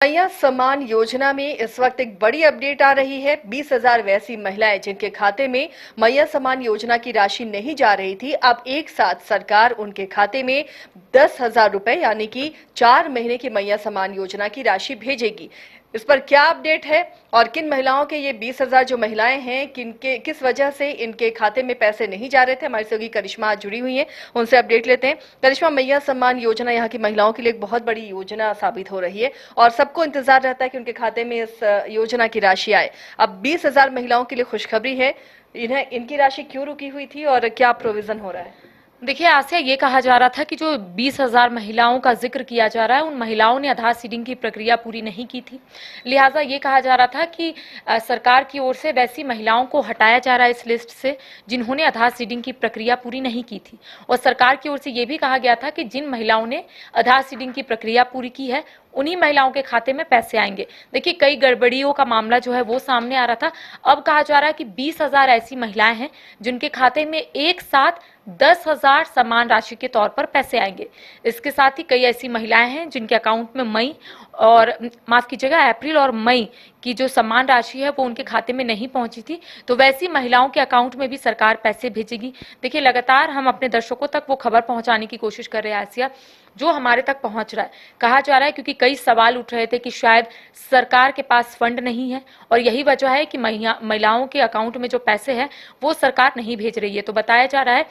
मैया सम्मान योजना में इस वक्त एक बड़ी अपडेट आ रही है। 20,000 वैसी महिलाएं जिनके खाते में मैया सम्मान योजना की राशि नहीं जा रही थी, अब एक साथ सरकार उनके खाते में 10,000 रुपए यानी कि 4 महीने की मैया सम्मान योजना की राशि भेजेगी। इस पर क्या अपडेट है और किन महिलाओं के ये 20,000 जो महिलाएं हैं किस वजह से इनके खाते में पैसे नहीं जा रहे थे, हमारी सहयोगी करिश्मा आज जुड़ी हुई हैं, उनसे अपडेट लेते हैं। करिश्मा, मैया सम्मान योजना यहाँ की महिलाओं के लिए एक बहुत बड़ी योजना साबित हो रही है और सबको इंतजार रहता है कि उनके खाते में इस योजना की राशि आए। अब 20,000 महिलाओं के लिए खुशखबरी है। इनकी राशि क्यों रुकी हुई थी और क्या प्रोविजन हो रहा है? देखिए आसिया, ये कहा जा रहा था कि जो 20,000 महिलाओं का जिक्र किया जा रहा है, उन महिलाओं ने आधार सीडिंग की प्रक्रिया पूरी नहीं की थी। लिहाजा ये कहा जा रहा था कि सरकार की ओर से वैसी महिलाओं को हटाया जा रहा है इस लिस्ट से जिन्होंने आधार सीडिंग की प्रक्रिया पूरी नहीं की थी। और सरकार की ओर से ये भी कहा गया था कि जिन महिलाओं ने आधार सीडिंग की प्रक्रिया पूरी की है उन्हीं महिलाओं के खाते में पैसे आएंगे। देखिए, कई गड़बड़ियों का मामला जो है वो सामने आ रहा था। अब कहा जा रहा है कि 20,000 ऐसी महिलाएं हैं जिनके खाते में एक साथ 10,000 समान राशि के तौर पर पैसे आएंगे। इसके साथ ही कई ऐसी महिलाएं हैं जिनके अकाउंट में मई और माफ कीजिएगा अप्रैल और मई की जो समान राशि है वो उनके खाते में नहीं पहुंची थी, तो वैसी महिलाओं के अकाउंट में भी सरकार पैसे भेजेगी। देखिए, लगातार हम अपने दर्शकों तक वो खबर पहुंचाने की कोशिश कर रहे हैं आसिया, जो हमारे तक पहुंच रहा है। कहा जा रहा है क्योंकि कई सवाल उठ रहे थे कि शायद सरकार के पास फंड नहीं है और यही वजह है कि महिलाओं के अकाउंट में जो पैसे हैं वो सरकार नहीं भेज रही है। तो बताया जा रहा है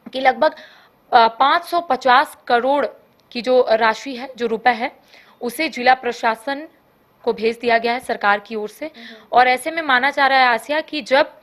कि लगभग 550 करोड़ की जो राशि है, जो रुपए है, उसे जिला प्रशासन को भेज दिया गया है सरकार की ओर से। और ऐसे में माना जा रहा है आसिया कि जब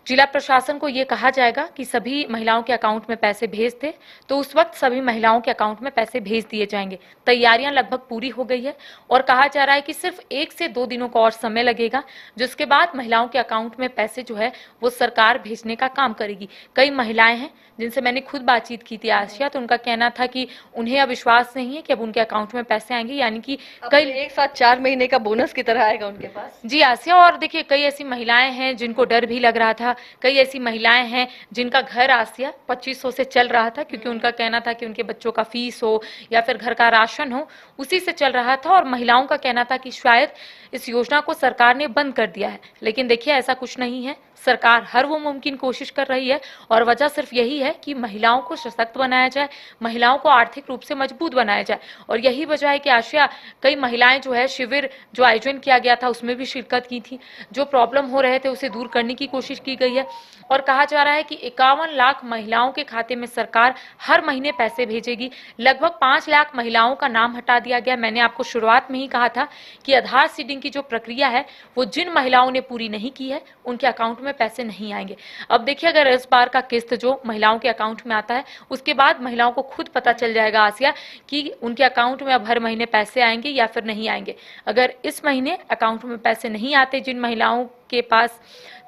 जिला प्रशासन को ये कहा जाएगा कि सभी महिलाओं के अकाउंट में पैसे भेज दे, तो उस वक्त सभी महिलाओं के अकाउंट में पैसे भेज दिए जाएंगे। तैयारियां लगभग पूरी हो गई है और कहा जा रहा है कि सिर्फ 1 से 2 दिनों का और समय लगेगा, जिसके बाद महिलाओं के अकाउंट में पैसे जो है वो सरकार भेजने का काम करेगी। कई महिलाएं हैं जिनसे मैंने खुद बातचीत की थी आसिया, तो उनका कहना था कि उन्हें अब विश्वास नहीं है कि अब उनके अकाउंट में पैसे आएंगे, यानी कि कई एक साथ 4 महीने का बोनस की तरह आएगा उनके पास। जी आसिया, और देखिए कई ऐसी महिलाएं हैं जिनको डर भी लग रहा था। कई ऐसी महिलाएं हैं जिनका घर आसिया 2500 से चल रहा था, क्योंकि उनका कहना था कि उनके बच्चों का फीस हो या फिर घर का राशन हो, उसी से चल रहा था। और महिलाओं का कहना था कि शायद इस योजना को सरकार ने बंद कर दिया है, लेकिन देखिए ऐसा कुछ नहीं है। सरकार हर वो मुमकिन कोशिश कर रही है और वजह सिर्फ यही है कि महिलाओं को सशक्त बनाया जाए, महिलाओं को आर्थिक रूप से मजबूत बनाया जाए। और यही वजह है कि आशिया, कई महिलाएं जो है शिविर जो आयोजन किया गया था उसमें भी शिरकत की थी। जो प्रॉब्लम हो रहे थे उसे दूर करने की कोशिश की गई है और कहा जा रहा है कि 51 लाख महिलाओं के खाते में सरकार हर महीने पैसे भेजेगी। लगभग 5 लाख महिलाओं का नाम हटा दिया गया। मैंने आपको शुरुआत में ही कहा था कि आधार सीडिंग की जो प्रक्रिया है वो जिन महिलाओं ने पूरी नहीं की है उनके अकाउंट में पैसे नहीं आएंगे। अब देखिए, अगर इस बार का किस्त जो महिलाओं के अकाउंट में आता है उसके बाद महिलाओं को खुद पता चल जाएगा आसिया कि उनके अकाउंट में अब हर महीने पैसे आएंगे या फिर नहीं आएंगे। अगर इस महीने अकाउंट में पैसे नहीं आते जिन महिलाओं के पास,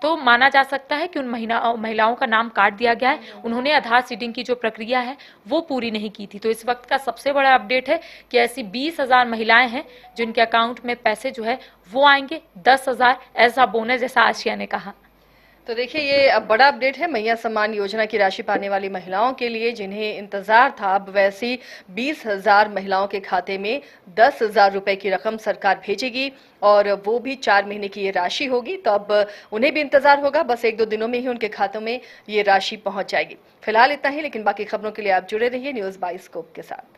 तो माना जा सकता है कि उन महिलाओं का नाम काट दिया गया है, उन्होंने आधार सीडिंग की जो प्रक्रिया है वो पूरी नहीं की थी। तो इस वक्त का सबसे बड़ा अपडेट है कि ऐसी 20,000 महिलाएं हैं जिनके अकाउंट में पैसे जो है वो आएंगे, 10,000 ऐसा बोनस, जैसा आशिया ने कहा। तो देखिए, ये अब बड़ा अपडेट है मैया सम्मान योजना की राशि पाने वाली महिलाओं के लिए जिन्हें इंतजार था। अब वैसी 20,000 महिलाओं के खाते में 10,000 रुपए की रकम सरकार भेजेगी और वो भी 4 महीने की ये राशि होगी। तो अब उन्हें भी इंतजार होगा, बस 1-2 दिनों में ही उनके खातों में ये राशि पहुंच जाएगी। फिलहाल इतना ही, लेकिन बाकी खबरों के लिए आप जुड़े रहिए न्यूज़ बाइस्कोप के साथ।